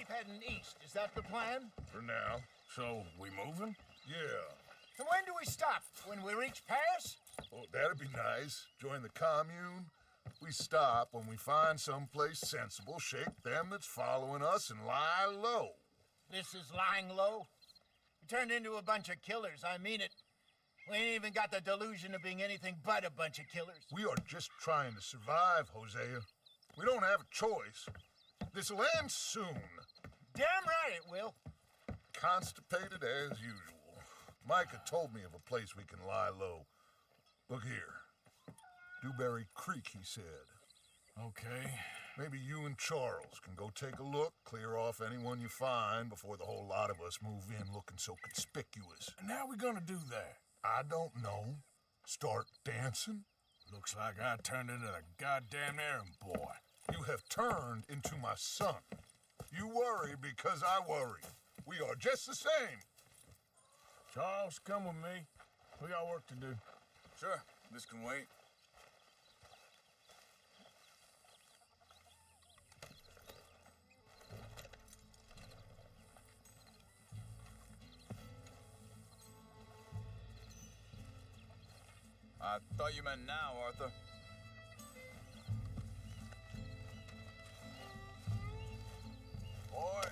keep heading east. Is that the plan? For now. So, we moving? Yeah. And when do we stop? When we reach Paris? Oh, that'd be nice. Join the commune. We stop when we find someplace sensible, shake them that's following us, and lie low. This is lying low? We turned into a bunch of killers, I mean it. We ain't even got the delusion of being anything but a bunch of killers. We are just trying to survive, Hosea. We don't have a choice. This'll end soon. Damn right it will. Constipated as usual. Micah told me of a place we can lie low. Look here. Dewberry Creek, he said. Okay. Maybe you and Charles can go take a look, clear off anyone you find before the whole lot of us move in looking so conspicuous. And how we gonna do that? I don't know. Start dancing? Looks like I turned into the goddamn errand boy. You have turned into my son. You worry because I worry. We are just the same. Charles, come with me. We got work to do. Sure, this can wait. I thought you meant now, Arthur. Boy.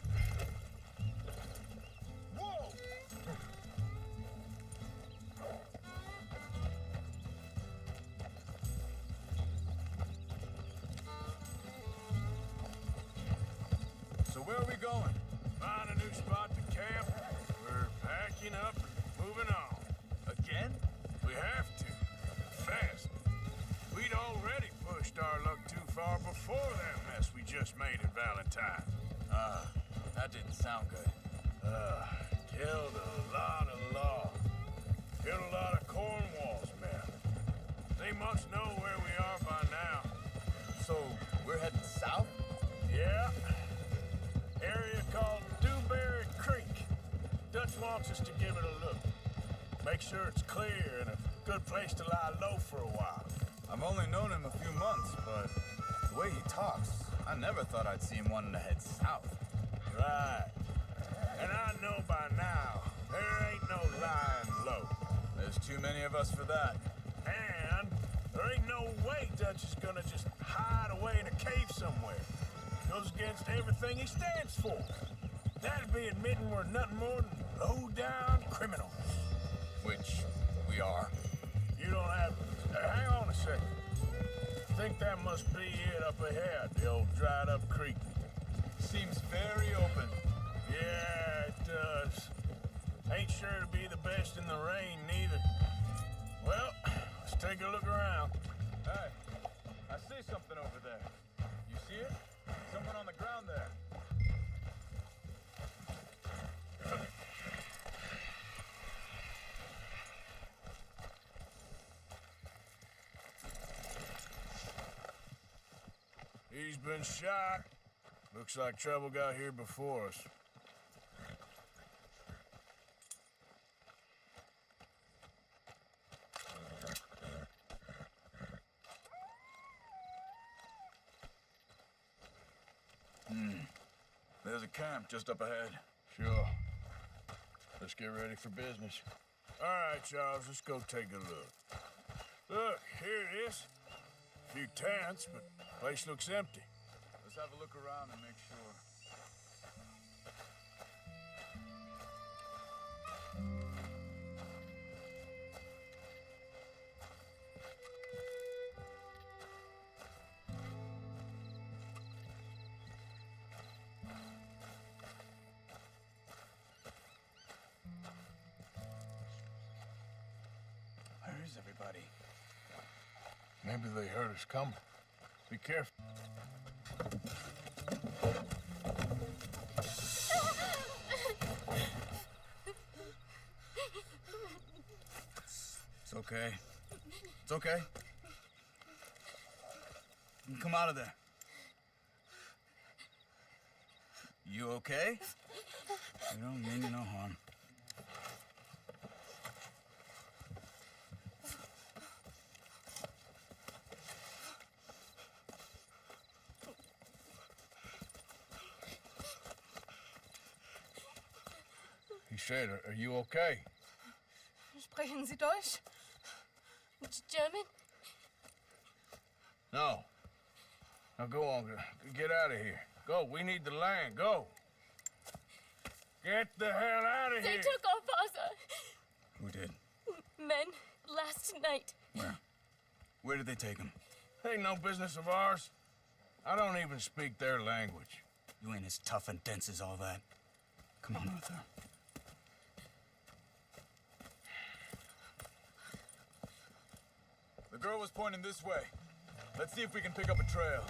Whoa! So where are we going? Find a new spot to camp. We're packing up and moving on. Again? We have to. Fast. We'd already pushed our luck too far before that mess we just made at Valentine. That didn't sound good. Killed a lot of law. Killed a lot of Cornwall's men. They must know where we are by now. So, we're heading south? Yeah. Area called Dewberry Creek. Dutch wants us to give it a look. Make sure it's clear and a good place to lie low for a while. I've only known him a few months, but the way he talks, I never thought I'd see him wanting to head south. Right. And I know by now, there ain't no lying low. There's too many of us for that. And there ain't no way Dutch is gonna just hide away in a cave somewhere. Goes against everything he stands for. That'd be admitting we're nothing more than low-down criminals. Which we are. You don't have... hang on a second. I think that must be it up ahead, the old dried-up creek. Seems very open. Yeah, it does. Ain't sure to be the best in the rain, neither. Well, let's take a look around. Hey, I see something over there. You see it? Someone on the ground there. He's been shot. Looks like trouble got here before us. There's a camp just up ahead. Sure. Let's get ready for business. All right, Charles, let's go take a look. Look, here it is. A few tents, but the place looks empty. Let's have a look around and make sure. Where is everybody? Maybe they heard us coming. Be careful. It's okay. It's okay. You can come out of there. You okay? You don't mean you no harm. said, are you okay? Sprechen Sie Deutsch? German? No. Now go on, get out of here. Go, we need the land, go. Get the hell out of They here. took our father. Who did? Men, last night. Where? Where did they take him? Ain't no business of ours. I don't even speak their language. You ain't as tough and dense as all that. Come on, Arthur. The girl was pointing this way. Let's see if we can pick up a trail.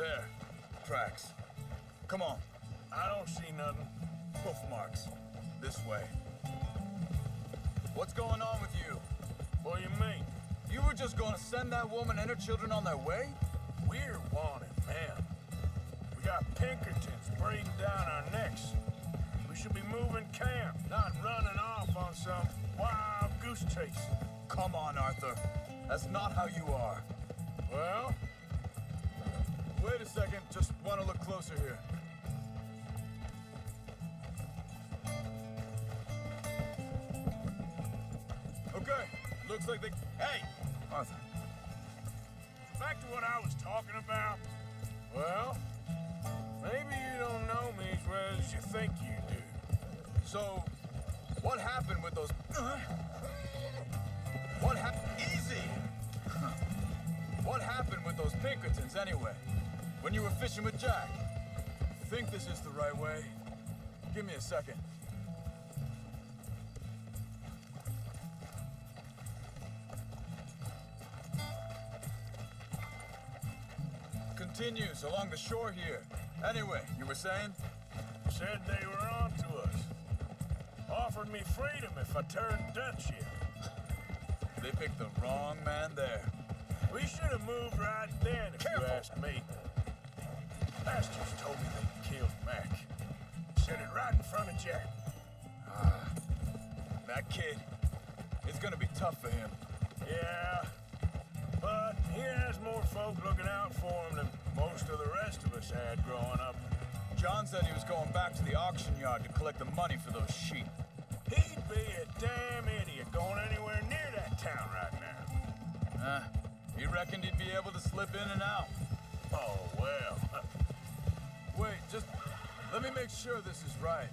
There. Tracks. Come on. I don't see nothing. Hoof marks. This way. What's going on with you? What do you mean? You were just gonna send that woman and her children on their way? We're wanted, man. We got Pinkertons breathing down our necks. We should be moving camp, not running off on some wild goose chase. Come on, Arthur. That's not how you are. Well, Wait a second. Just want to look closer here. Okay. Looks like they... Hey! Arthur. back to what I was talking about. Well, maybe you don't know me as well as you think you do. So, what happened with those... What happened... Easy! What happened with those Pinkertons, anyway? When you were fishing with Jack? Think this is the right way? Give me a second. Continues along the shore here. Anyway, you were saying? Said they were on to us. Offered me freedom if I turned Dutch here. They picked the wrong man there. We should have moved right then, if you ask me. Bastards told me they killed Mac. Said it right in front of Jack. That kid, it's gonna be tough for him. Yeah, but he has more folk looking out for him than most of the rest of us had growing up. John said he was going back to the auction yard to collect the money for those sheep. He'd be a damn idiot going anywhere near that town right now. He reckoned he'd be able to slip in and out. Oh, well. Wait, just let me make sure this is right.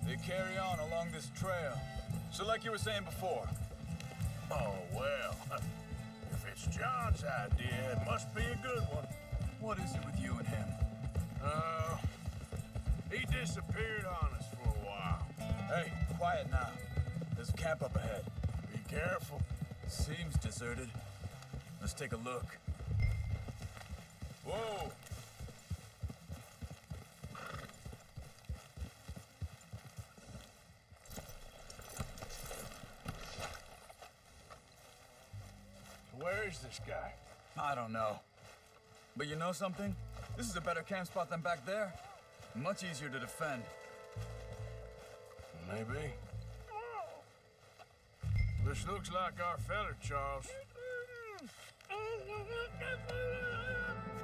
They carry on along this trail. So like you were saying before. Oh, well. If it's John's idea, it must be a good one. What is it with you and him? He disappeared on us for a while. Hey, quiet now. There's a camp up ahead. Be careful. Seems deserted. Let's take a look. Whoa! Where is this guy? I don't know. But you know something? This is a better camp spot than back there. Much easier to defend. Maybe. This looks like our feller, Charles.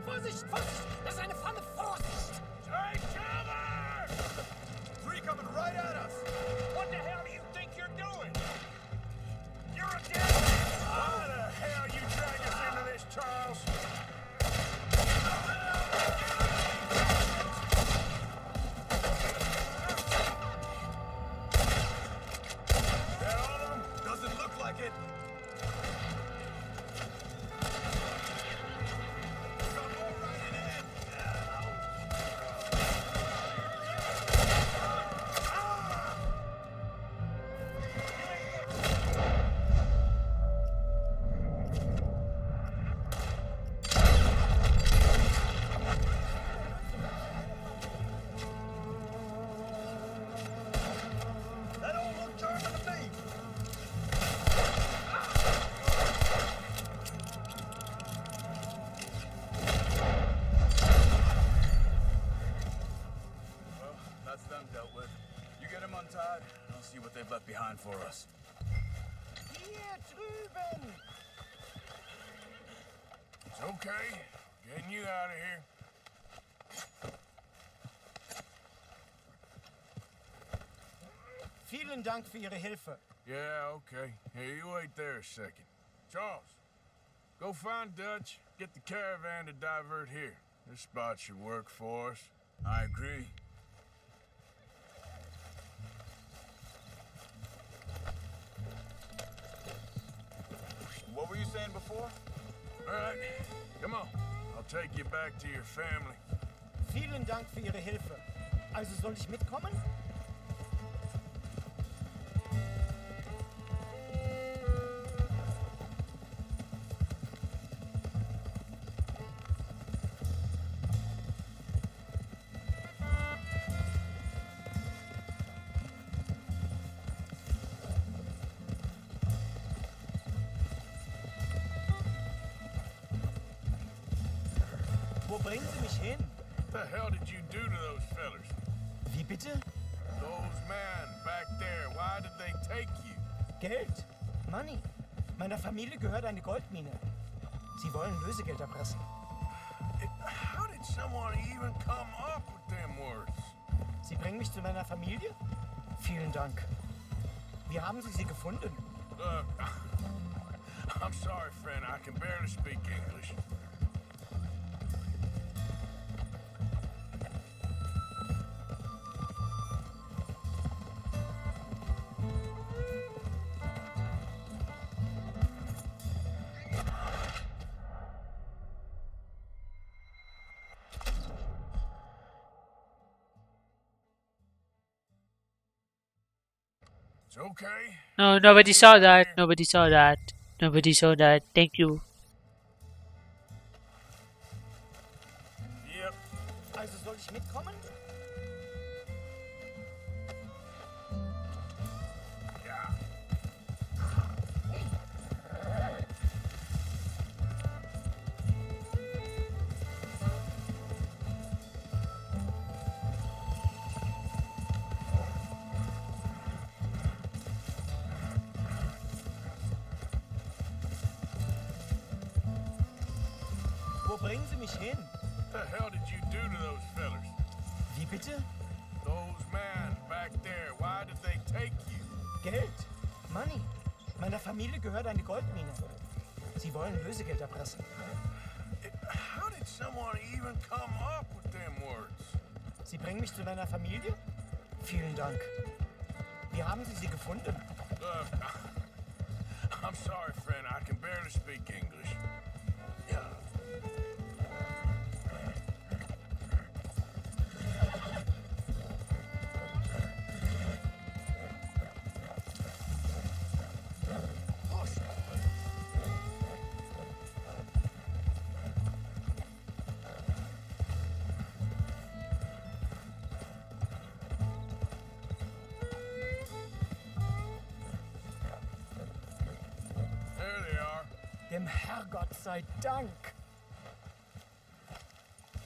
Vorsicht, Vorsicht! Das ist eine Pfanne! Vorsicht! Take cover! Three coming right at us! What the hell do you think you're doing? You're a dead man! Why the hell you drag us into this, Charles? That all of them? Doesn't look like it. That all look German to me. Well, that's them dealt with. You get them untied, and I'll see what they've left behind for us. Hier drüben! It's okay. Getting you out of here. Vielen Dank für Ihre Hilfe. Yeah, okay. Hey, you wait there a second. Charles, go find Dutch. Get the caravan to divert here. This spot should work for us. I agree. What were you saying before? All right, come on. I'll take you back to your family. Vielen Dank für Ihre Hilfe. Also soll ich mitkommen? Wo bringen Sie mich hin? What the hell did you do to those fellers? Wie bitte? Those men back there, why did they take you? Geld. Money. Meiner Familie gehört eine Goldmine. Sie wollen Lösegeld erpressen. How did someone even come up with them words? Sie bringen mich zu meiner Familie? Vielen Dank. Wie haben Sie gefunden? Look, I'm sorry, friend. I can barely speak English. It's okay. No, nobody saw that. Nobody saw that. Nobody saw that. Thank you. Yep. Also soll ich mitkommen? Yeah. bringen Sie mich hin? The hell did you do to those fellers? Wie bitte? Those men back there, why did they take you? Geld. Money. Meiner Familie gehört eine Goldmine. Sie wollen Lösegeld erpressen. How did someone even come up with them words? Sie bringen mich zu deiner Familie? Vielen Dank. Wie haben Sie sie gefunden? Look, I'm sorry, friend. I can barely speak English. Yeah. There they are. Dem Herrgott sei Dank.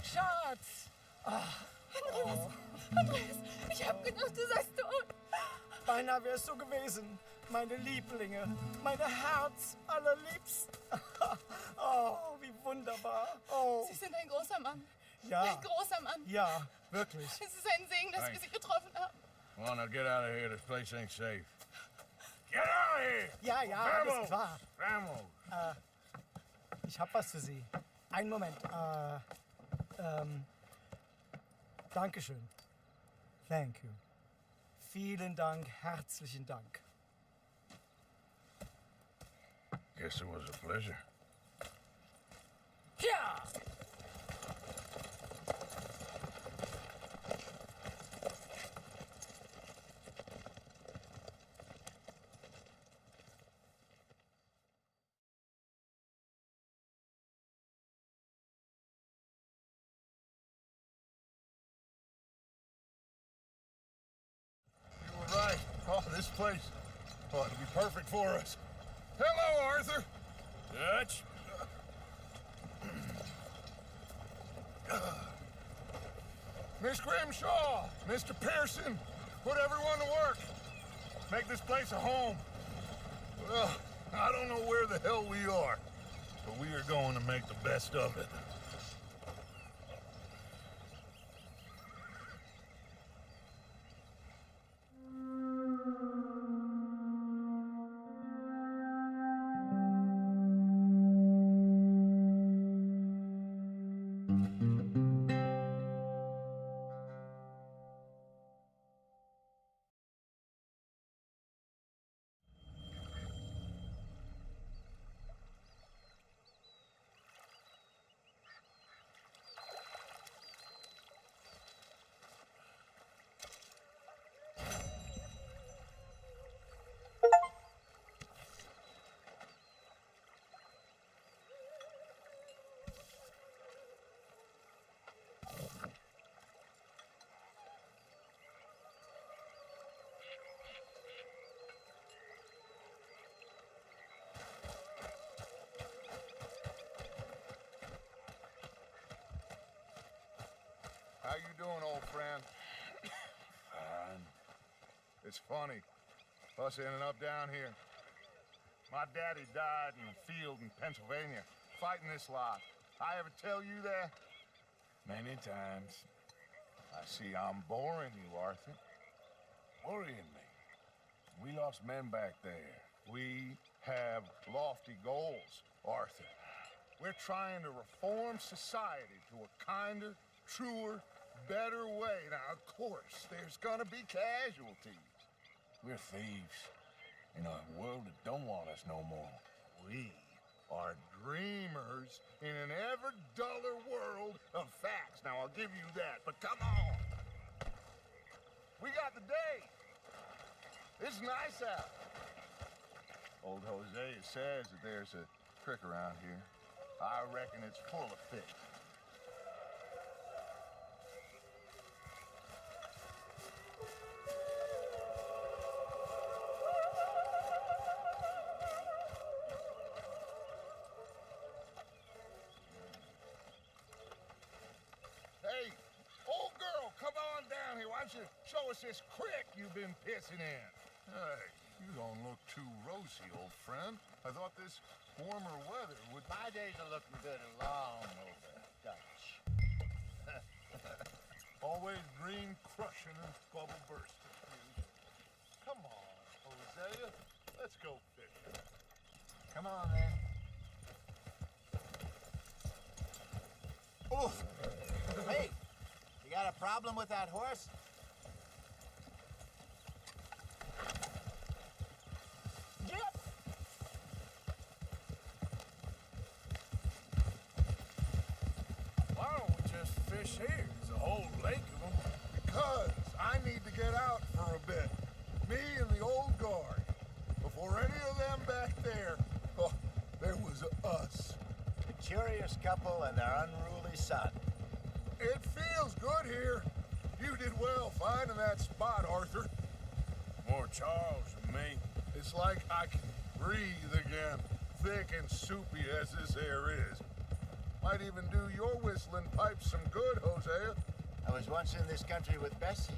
Schatz! Andreas, ich hab gedacht, du seist tot. Beinahe wär's so gewesen. Meine Lieblinge, meine Herz allerliebst. Oh, wie wunderbar. Oh, Sie sind ein großer Mann. ja, Ein großer Mann. ja, wirklich. Es ist ein Segen, dass wir Sie getroffen haben. Come on, now get out of here. This place ain't safe. Get out of here! Ja, ja, alles klar. Vamos! Ich hab was für Sie. Einen Moment. Dankeschön. Thank you. Vielen Dank, herzlichen Dank. Guess it was a pleasure. Ja! You were right. Oh, this place. Oh, it'll be perfect for us. Hello, Arthur. Dutch? Miss Grimshaw, Mr. Pearson, put everyone to work. Make this place a home. Well, I don't know where the hell we are, but we are going to make the best of it. How you doing, old friend? Fine. It's funny, us ending up down here. My daddy died in a field in Pennsylvania, fighting this lot. I ever tell you that? Many times. I see I'm boring you, Arthur. Worrying me. We lost men back there. We have lofty goals, Arthur. We're trying to reform society to a kinder, truer, better way. Now, of course, there's gonna be casualties. We're thieves. In a world that don't want us no more. We are dreamers in an ever duller world of facts. Now, I'll give you that, but come on. We got the day. It's nice out. Old Hosea says that there's a creek around here. I reckon it's full of fish. Hey, old girl, come on down here. Why don't you show us this creek you've been pissing in? Hey, You don't look too rosy, old friend. I thought this warmer weather would... My days are looking good and long over, Dutch. Always dream crushing and bubble bursting. Come on, Hosea. Let's go fishing. Come on, then. Oof! Hey, you got a problem with that horse? Yep. Why don't we just fish here? There's a whole lake of them. Because I need to get out for a bit. Me and the old guard. Before any of them back there, oh, there was us. A curious couple and their unruly son. It feels good here. You did well finding that spot, Arthur. More Charles than me. It's like I can breathe again, thick and soupy as this air is. Might even do your whistling pipes some good, Hosea. I was once in this country with Bessie.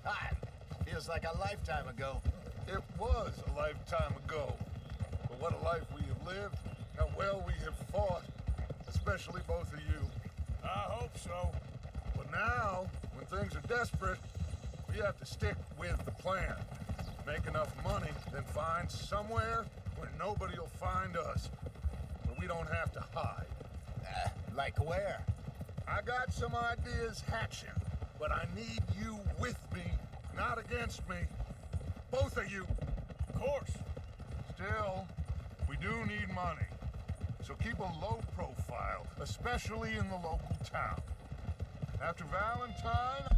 Ah, feels like a lifetime ago. It was a lifetime ago. But what a life we have lived, how well we have fought, especially both of you. I hope so. But now, when things are desperate, we have to stick with the plan. Make enough money, then find somewhere where nobody will find us. Where we don't have to hide. Like where? I got some ideas hatching, but I need you with me, not against me. Both of you. Of course. Still, we do need money. So keep a low profile, especially in the local town. After Valentine...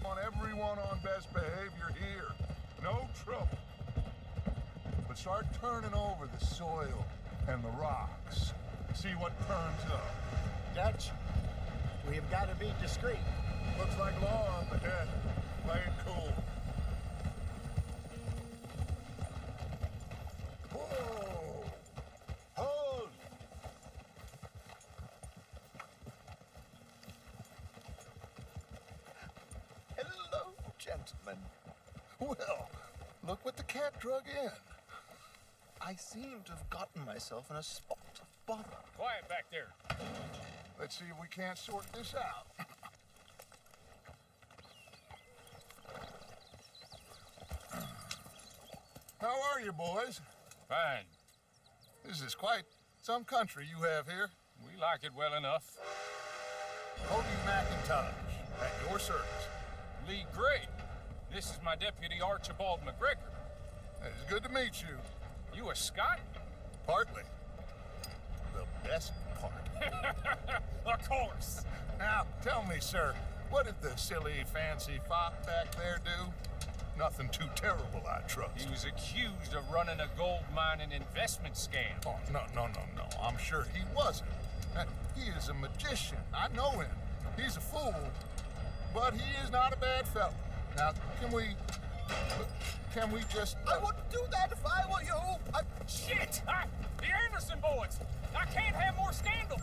on everyone on best behavior here. No trouble. But start turning over the soil and the rocks. See what turns up. Dutch, we've got to be discreet. Looks like law up ahead. Play it cool. Whoa! Hold! Hello, gentlemen. Well, look what the cat drug in. I seem to have gotten myself in a spot of bother. Quiet back there. Let's see if we can't sort this out. How are you, boys? Fine. This is quite some country you have here. We like it well enough. Hody McIntosh, at your service. Lee Gray. This is my deputy Archibald McGregor. It's good to meet you. You a Scot? Partly. The best part. Of course. Now, tell me, sir, what did the silly, fancy fop back there do? Nothing too terrible, I trust. He was accused of running a gold mining investment scam. Oh, no. I'm sure he wasn't. He is a magician. I know him. He's a fool. But he is not a bad fellow. Now, can we just... I wouldn't do that if I were you. Shit! The Anderson boys! I can't have more scandal!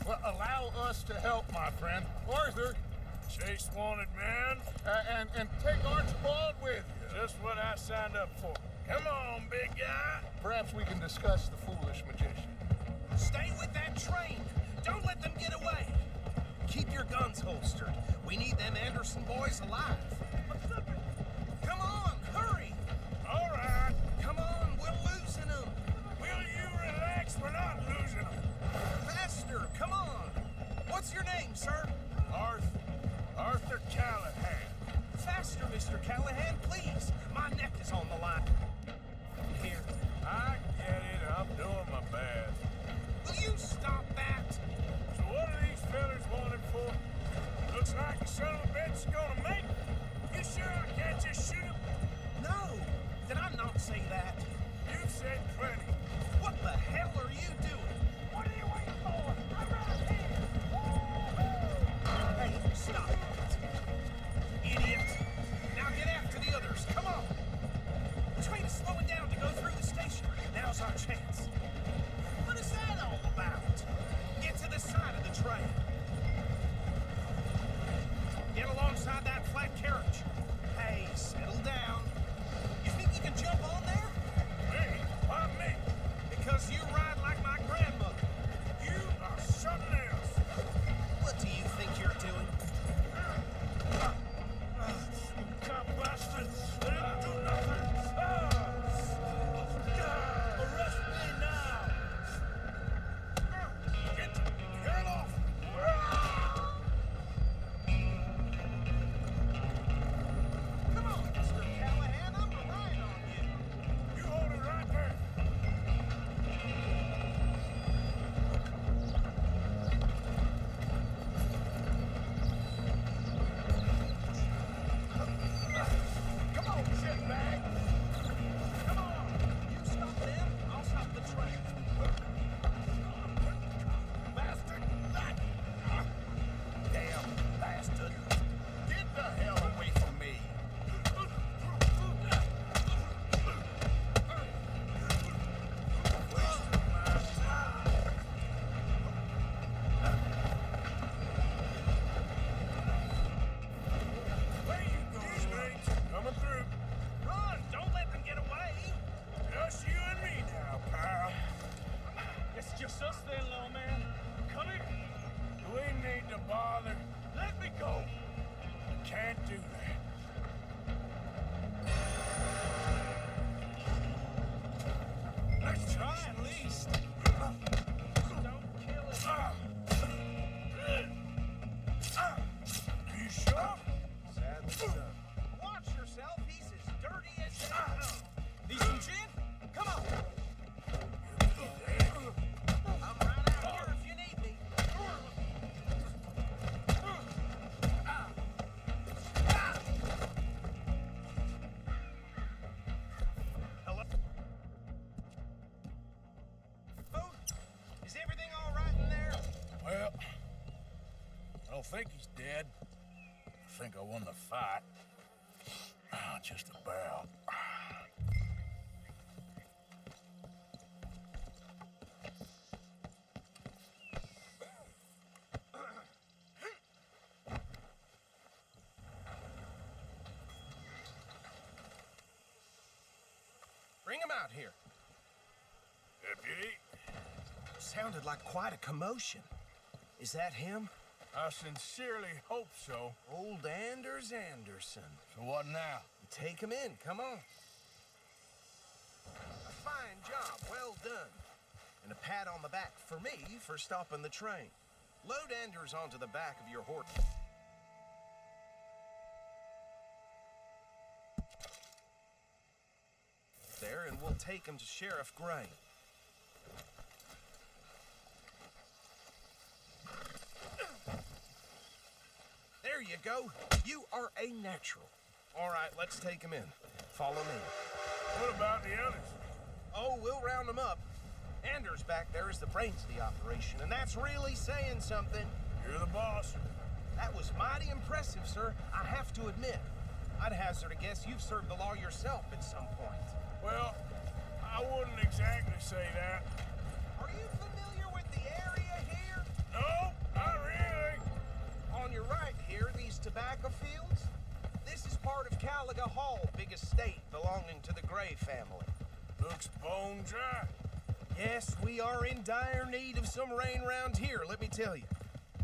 Well, allow us to help, my friend. Arthur, Chase wanted man. and take Archibald with you. Just what I signed up for. Come on, big guy. Perhaps we can discuss the foolish magician. Stay with that train. Don't let them get away. Keep your guns holstered. We need them Anderson boys alive. Come on, hurry. All right. Come on, we're losing them. Will you relax? We're not losing them. Faster, come on. What's your name, sir? Arthur Callahan. Faster, Mr. Callahan, please. My neck is on the line. Here. I get it. I'm doing my best. Will you stop that? So what are these fellas wanted for? Looks like the son of a bitch is gonna make it. You sure I can't just shoot him? No. Did I not say that? You said plenty. What the hell are you doing? Release us then, lawman. Come here. We need to bother. Let me go. Can't do that. Let's try at least. Don't kill him. You sure? Sadly so. Watch yourself. He's as dirty as hell. Need some gin? Come on. I'm right out here if you need me. Hello? Oh, is everything all right in there? Well, I don't think he's dead. I think I won the fight. Just about. Bring him out here. Deputy, Sounded like quite a commotion. Is that him? I sincerely hope so. Old Anders Anderson. So what now? Take him in, come on. A fine job, well done. And a pat on the back for me for stopping the train. Load Anders onto the back of your horse. There, and we'll take him to Sheriff Gray. There you go. You are a natural. All right, let's take him in. Follow me. What about the others? Oh, we'll round them up. Anders back there is the brains of the operation, and that's really saying something. You're the boss. That was mighty impressive, sir. I have to admit. I'd hazard a guess you've served the law yourself at some point. Well, I wouldn't exactly say that. Are you familiar with the area here? No, not really. On your right here, these tobacco fields? This is part of Caliga Hall, big estate belonging to the Gray family. Looks bone dry. Yes, we are in dire need of some rain round here, let me tell you.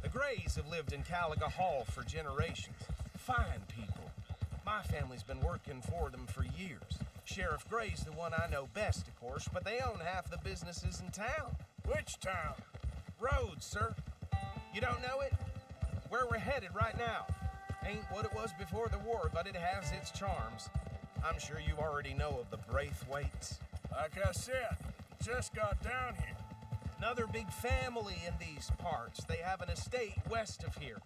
The Grays have lived in Caliga Hall for generations. Fine people. My family's been working for them for years. Sheriff Gray's the one I know best, of course, but they own half the businesses in town. Which town? Rhodes, sir. You don't know it? Where we're headed right now. Ain't what it was before the war, but it has its charms. I'm sure you already know of the Braithwaites. Like I said, just got down here. Another big family in these parts. They have an estate west of here.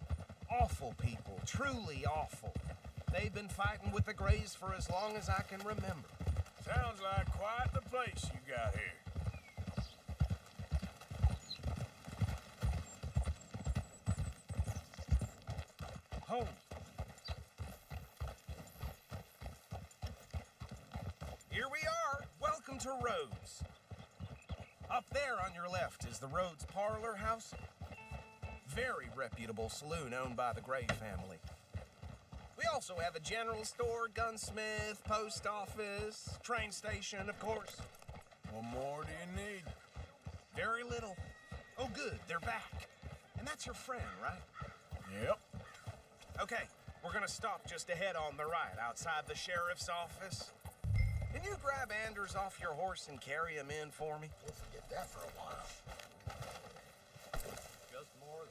Awful people, truly awful. They've been fighting with the Grays for as long as I can remember. Sounds like quite the place you got here. Home. Here we are. Welcome to Rhodes. Up there on your left is the Rhodes Parlor House. Very reputable saloon owned by the Gray family. We also have a general store, gunsmith, post office, train station, of course. What more do you need? Very little. Oh, good, they're back. And that's your friend, right? Yep. Okay, we're gonna stop just ahead on the right, outside the sheriff's office. Can you grab Anders off your horse and carry him in for me? We'll forget that for a while.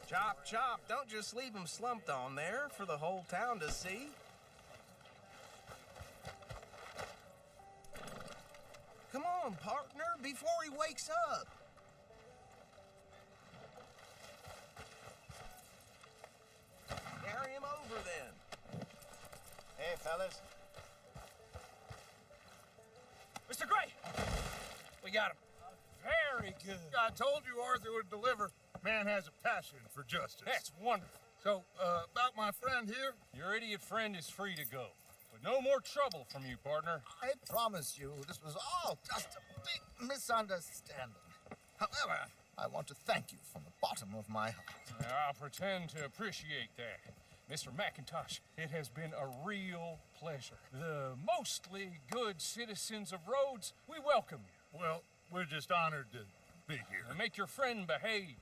Chop, chop. Don't just leave him slumped on there for the whole town to see. Come on, partner, before he wakes up. Carry him over then. Hey, fellas. Mr. Gray! We got him. Very good. I told you Arthur would deliver. Man has a passion for justice. That's wonderful. So, about my friend here, Your idiot friend is free to go. But no more trouble from you, partner. I promise you this was all just a big misunderstanding. However, I want to thank you from the bottom of my heart. I'll pretend to appreciate that. Mr. McIntosh, it has been a real pleasure. The mostly good citizens of Rhodes, we welcome you. Well, we're just honored to be here. And make your friend behave.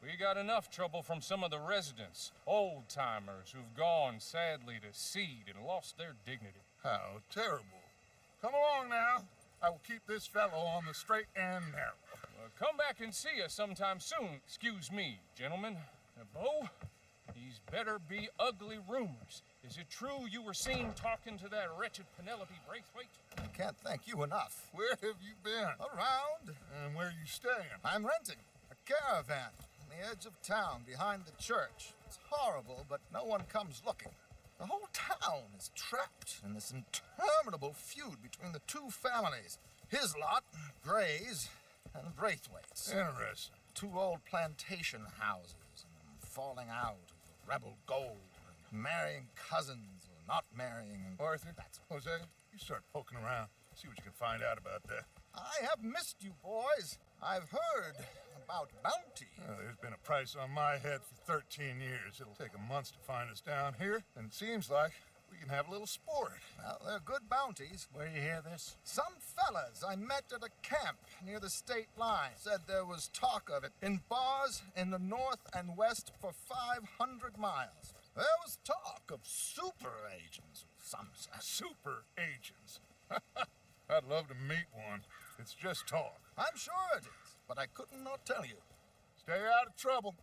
We got enough trouble from some of the residents, old-timers who've gone, sadly, to seed and lost their dignity. How terrible. Come along now. I will keep this fellow on the straight and narrow. Come back and see us sometime soon. Excuse me, gentlemen. Bo, these better be ugly rumors. Is it true you were seen talking to that wretched Penelope Braithwaite? I can't thank you enough. Where have you been? Around. And where are you staying? I'm renting a caravan on the edge of town behind the church. It's horrible, but no one comes looking. The whole town is trapped in this interminable feud between the two families. His lot, Gray's, and Braithwaite's. Interesting. Two old plantation houses, and falling out of the rebel gold, and marrying cousins or not marrying. Arthur, Jose, you start poking around. See what you can find out about that. I have missed you, boys. I've heard about bounty. There's been a price on my head for 13 years. It'll take a month to find us down here, and it seems like we can have a little sport. Well, they're good bounties. Where you hear this? Some fellas I met at a camp near the state line said there was talk of it in bars in the north and west for 500 miles. There was talk of super agents of some sort. Super agents. I'd love to meet one. It's just talk. I'm sure it is, but I couldn't not tell you. Stay out of trouble.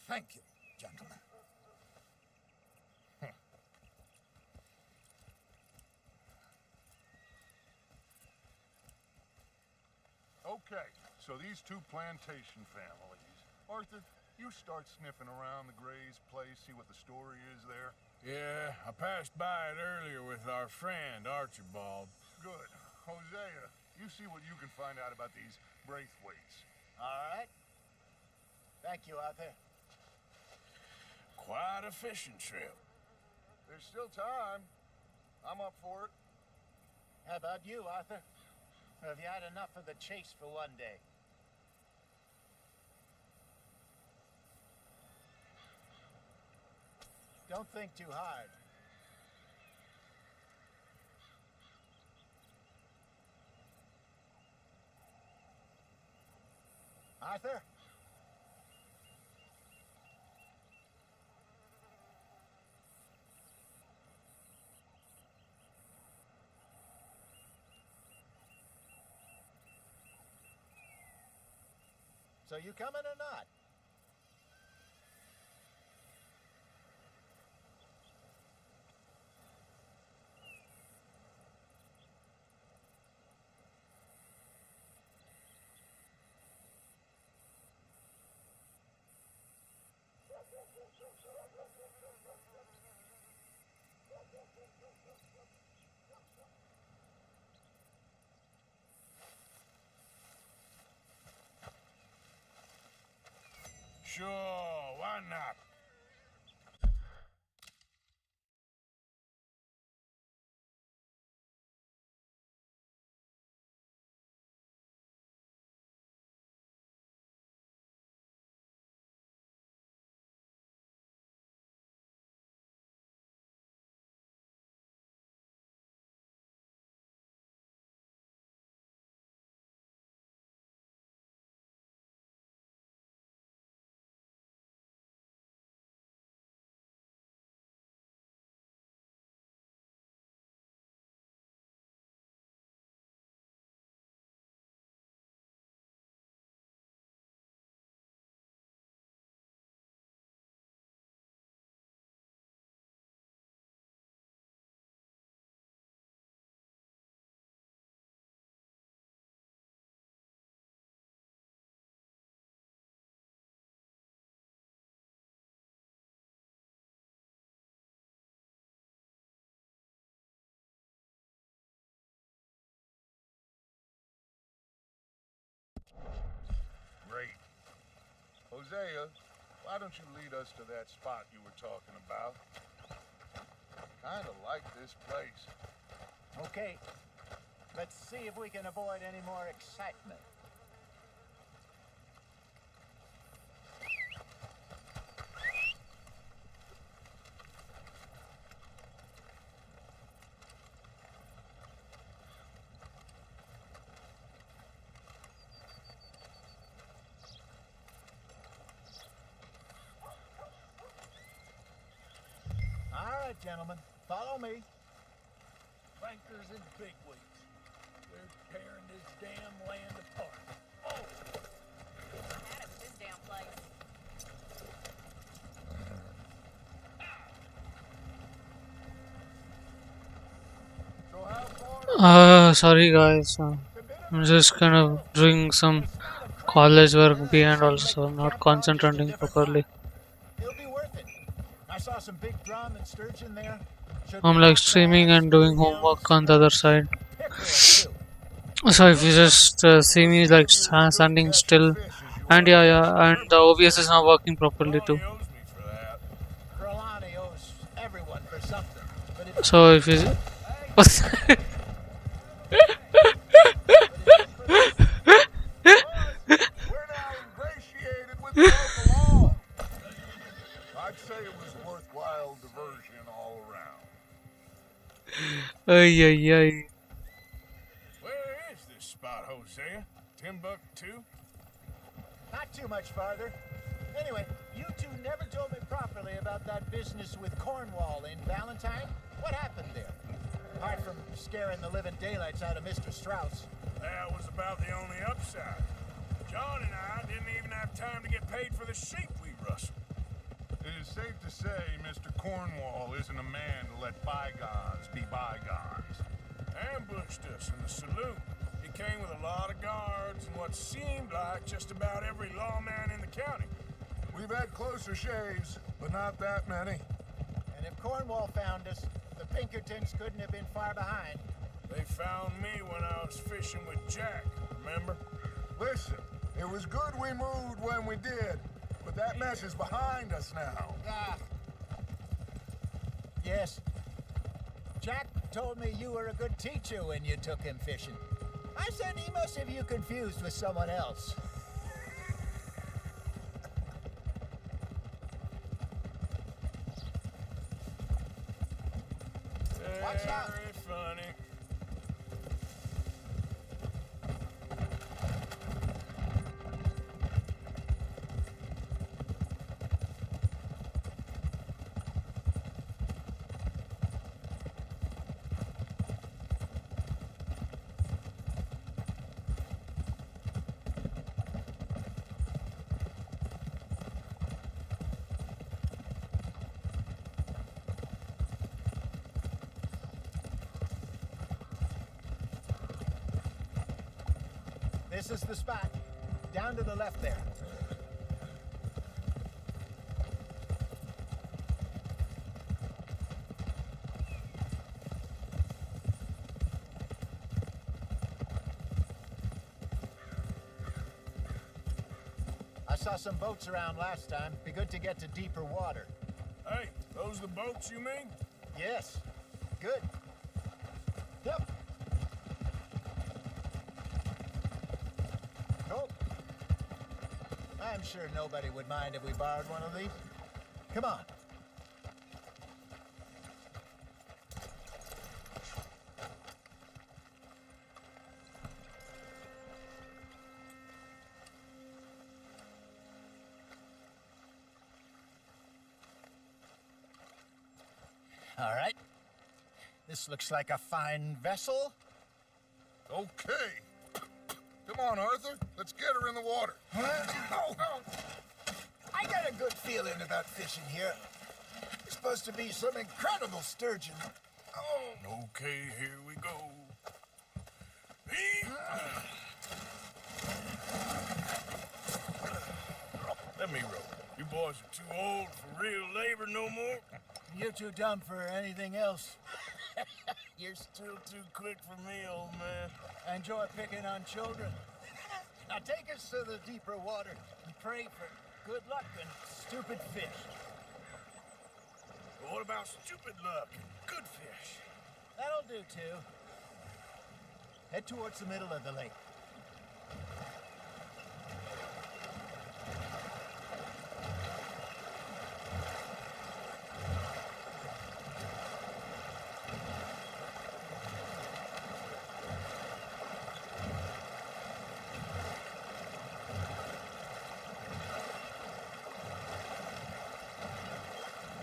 Thank you, gentlemen. Okay, so these two plantation families. Arthur, you start sniffing around the Gray's place, see what the story is there. Yeah, I passed by it earlier with our friend, Archibald. Good. Hosea, you see what you can find out about these Braithwaites. All right. Thank you, Arthur. Quite a fishing trip. There's still time. I'm up for it. How about you, Arthur? Or have you had enough of the chase for one day? Don't think too hard. Arthur? So you coming or not? Sure, why not? Great. Hosea, why don't you lead us to that spot you were talking about? Kind of like this place. Okay. Let's see if we can avoid any more excitement. gentlemen. Follow me. Bankers and bigwigs. They're tearing this damn land apart. Oh! I had it with this damn place. So how far? Sorry guys. I'm just kind of doing some college work behind also, not concentrating properly. It'll be worth it. I saw some big drum and sturgeon there. Should I'm be like enough streaming bass, and doing bluegills, homework on the other side. pickerel, too. So if you just see me like standing still, and yeah, and the OBS is not working properly too. He owes me for that. Kralani owes everyone for something. But if So if you We're now ingratiated with the local law. I'd say it was worthwhile diversion all around. ay ay ay. Where is this spot, Hosea? Timbuktu? not too much farther. Anyway, you two never told me properly about that business with Cornwall in Valentine. What happened there? Apart from scaring the living daylights out of Mr. Strauss. That was about the only upside. John and I didn't even have time to get paid for the sheep we rustled. It is safe to say Mr. Cornwall isn't a man to let bygones be bygones. Ambushed us in the saloon. He came with a lot of guards and what seemed like just about every lawman in the county. We've had closer shaves, but not that many. And if Cornwall found us, the Pinkertons couldn't have been far behind. They found me when I was fishing with Jack, remember? Listen, it was good we moved when we did, but that mess is behind us now. Ah. Yes. Jack told me you were a good teacher when you took him fishing. I said he must have you confused with someone else. Watch out. Very funny. This is the spot. Down to the left there. I saw some boats around last time. Be good to get to deeper water. Hey, those the boats you mean? Yes. Good. Yep. Cool. I'm sure nobody would mind if we borrowed one of these. Come on. All right. This looks like a fine vessel. Okay. Come on, Arthur. Let's get her in the water. Oh. I got a good feeling about fishing here. It's supposed to be some incredible sturgeon. Oh. Okay, here we go. Let me row. You boys are too old for real labor no more. You're too dumb for anything else. You're still too quick for me, old man. I enjoy picking on children. Now take us to the deeper water and pray for good luck and stupid fish. But what about stupid luck and good fish? That'll do too. Head towards the middle of the lake.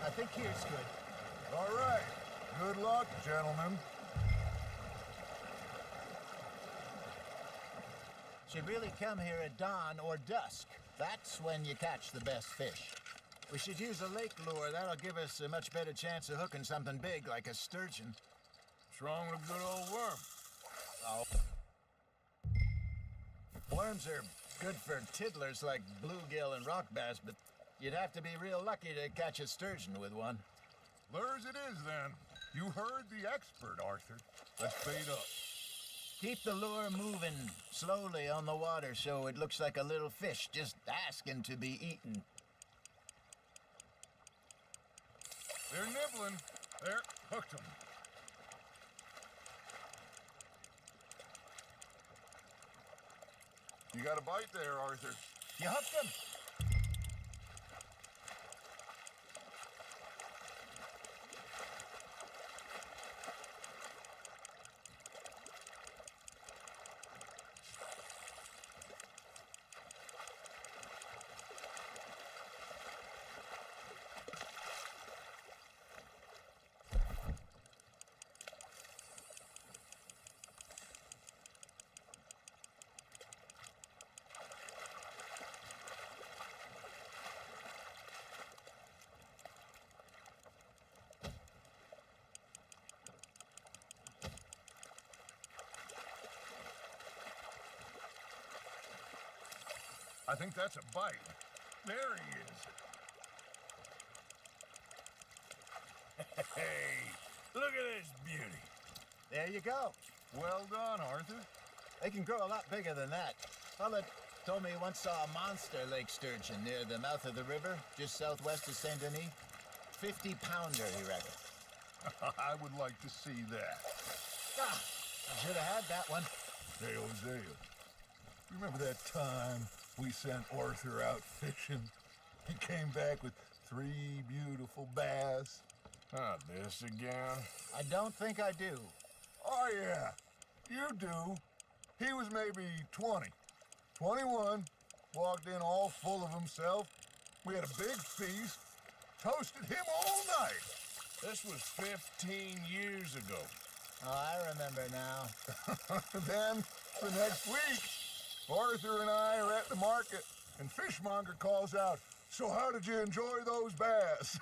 I think here's good. All right. Good luck, gentlemen. Should really come here at dawn or dusk. That's when you catch the best fish. We should use a lake lure. That'll give us a much better chance of hooking something big like a sturgeon. What's wrong with a good old worm? Oh. Worms are good for tiddlers like bluegill and rock bass, but you'd have to be real lucky to catch a sturgeon with one. Lures it is, then. You heard the expert, Arthur. Let's bait up. Keep the lure moving slowly on the water so it looks like a little fish just asking to be eaten. They're nibbling. There, hooked them. You got a bite there, Arthur. You hooked him. I think that's a bite. There he is. Hey, look at this beauty. There you go. Well done, Arthur. They can grow a lot bigger than that. Fella told me he once saw a monster lake sturgeon near the mouth of the river, just southwest of Saint Denis. 50-pounder, he reckoned. I would like to see that. Ah, I should have had that one. Hey, Hosea, remember that time we sent Arthur out fishing? He came back with 3 beautiful bass. Not this again. I don't think I do. Oh, yeah, you do. He was maybe 20, 21, walked in all full of himself. We had a big feast, toasted him all night. This was 15 years ago. Oh, I remember now. Then, the next week, Arthur and I are at the market, and Fishmonger calls out, "So how did you enjoy those bass?"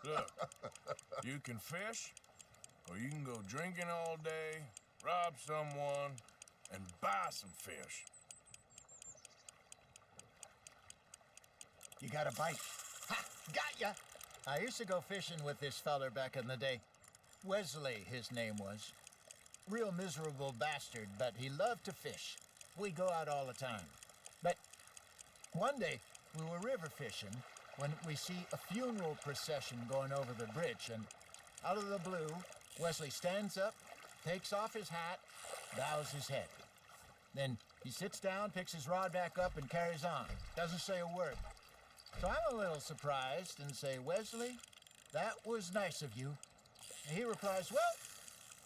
Look, you can fish, or you can go drinking all day, rob someone, and buy some fish. You got a bite. Ha! Got ya! I used to go fishing with this feller back in the day. Wesley, his name was. Real miserable bastard, but he loved to fish. We go out all the time. But one day, we were river fishing when we see a funeral procession going over the bridge, and out of the blue, Wesley stands up, takes off his hat, bows his head. Then he sits down, picks his rod back up, and carries on. Doesn't say a word. So I'm a little surprised and say, "Wesley, that was nice of you." And he replies, "Well,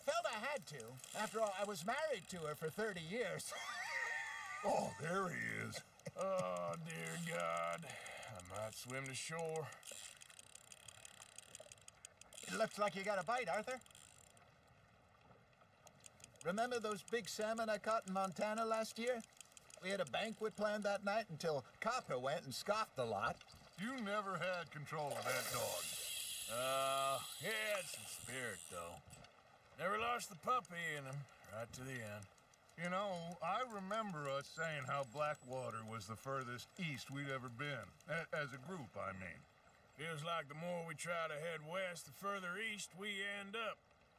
felt I had to. After all, I was married to her for 30 years. Oh, there he is. Oh, dear God. I might swim to shore. It looks like you got a bite, Arthur. Remember those big salmon I caught in Montana last year? We had a banquet planned that night until Copper went and scoffed the lot. You never had control of that dog. He had some spirit, though. Never lost the puppy in him, right to the end. You know, I remember us saying how Blackwater was the furthest east we'd ever been. As a group, I mean. Feels like the more we try to head west, the further east we end up.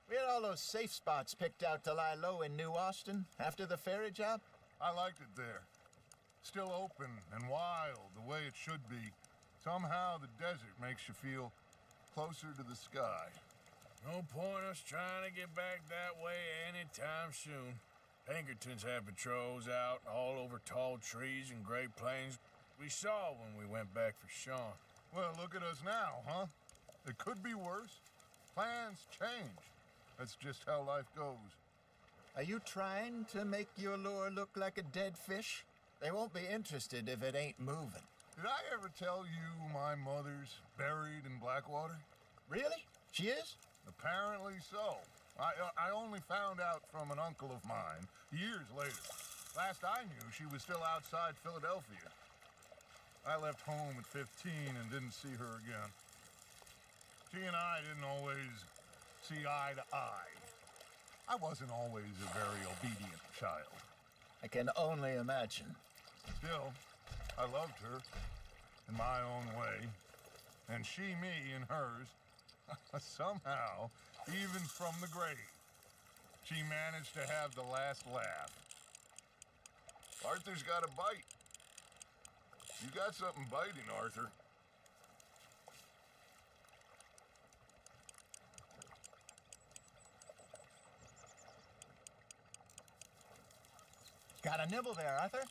We had all those safe spots picked out to lie low in New Austin after the ferry job. I liked it there. Still open and wild, the way it should be. Somehow the desert makes you feel closer to the sky. No point us trying to get back that way anytime soon. Pinkertons have patrols out all over tall trees and Great Plains. We saw when we went back for Sean. Well, look at us now, huh? It could be worse. Plans change. That's just how life goes. Are you trying to make your lure look like a dead fish? They won't be interested if it ain't moving. Did I ever tell you my mother's buried in Blackwater? Really? She is? Apparently so. I only found out from an uncle of mine years later. Last I knew, she was still outside Philadelphia. I left home at 15 and didn't see her again. She and I didn't always see eye to eye. I wasn't always a very obedient child. I can only imagine. Still, I loved her in my own way, and she me in hers. Somehow, even from the grave, she managed to have the last laugh. Arthur's got a bite. You got something biting, Arthur. Got a nibble there, Arthur?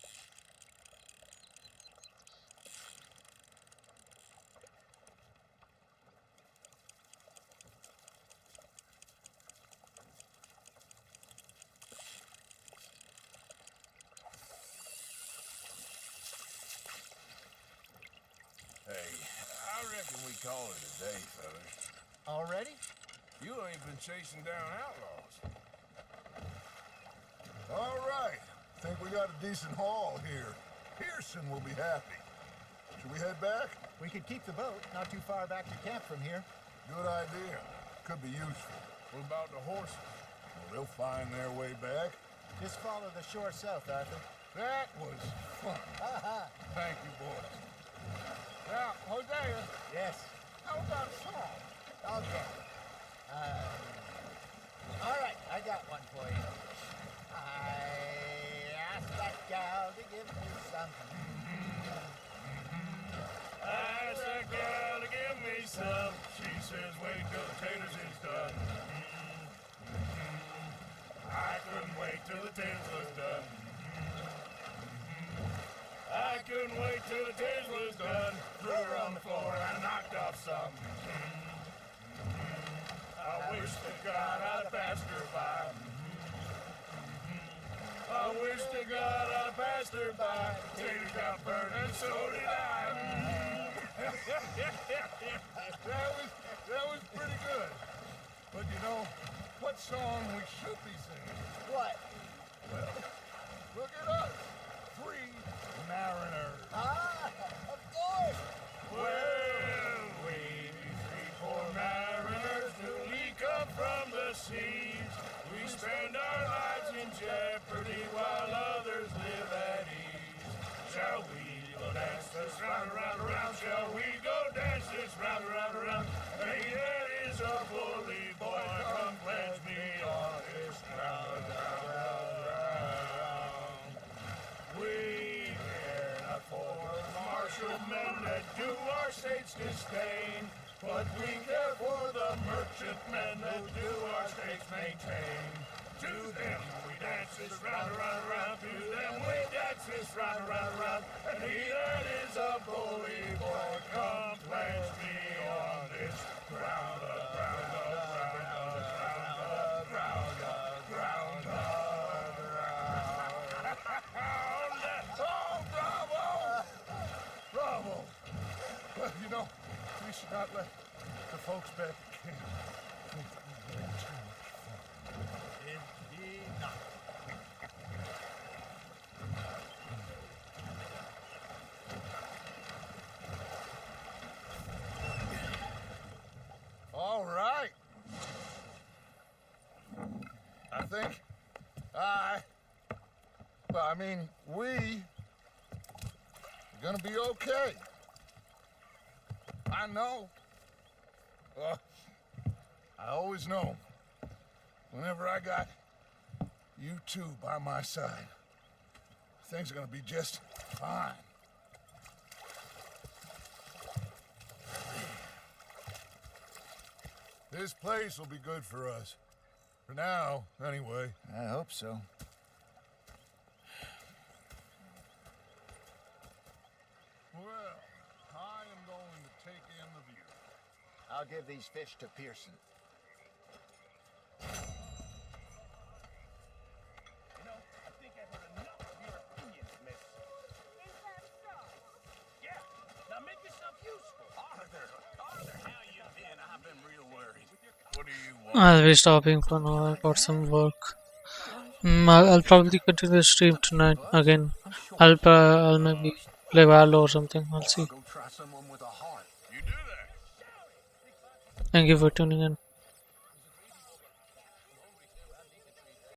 Hey, I reckon we call it a day, fellas. Already? You ain't been chasing down outlaws. All right. Think we got a decent haul here. Pearson will be happy. Should we head back? We could keep the boat not too far back to camp from here. Good idea. Could be useful. What about the horses? Well, they'll find their way back. Just follow the shore south, Arthur. That was fun. Thank you, boys. Now, Hosea, Yes. how about a song? Okay. All right, I got one for you. I asked that gal to give me something. I asked that girl to give me some. She says, wait till the taters is done. I couldn't wait till the taters was done. I couldn't wait till the taters was done. Threw her on the floor and I knocked off some. I wish to God I'd passed her by. I wish to God I'd passed her by. Taters got burned and so did I. That was pretty good. But you know, what song we should be singing? What? Well, look at us. Three mariners. Ah, of course. Well, we three poor mariners newly come from the seas. We spend our lives in jeopardy while others live at ease. Shall we go dance this round, around, around? Shall we go dance this round, around, around? Hey, there is a bully boy, come pledge me on this ground, round, round, round. We care not for martial men that do our state's disdain, but we care for the merchantmen that do our states maintain. To them we dance this round, around, around. To them we dance this round, around, around. And he that is a bully boy, come pledge me on this ground, ground, ground, ground, ground, ground, ground. Oh, bravo! Bravo! Well, you know, we should not let the folks back at camp think that we had too much fun. Indeed not. All right. I think we are gonna be okay. I know. I always know. Whenever I got you two by my side, things are gonna be just fine. This place will be good for us. For now, anyway. I hope so. Well, I am going to take in the view. I'll give these fish to Pearson. You know, I think I've heard enough of your opinions, miss. Is that so? Yeah, now make yourself useful. Arthur, how you been? I've been real worried. What do you want? I'll be stopping for now. I got some work. I'll probably continue the stream tonight again. I'll maybe play Valo or something. I'll see. Go try someone with a heart. You do that. Thank you for tuning in.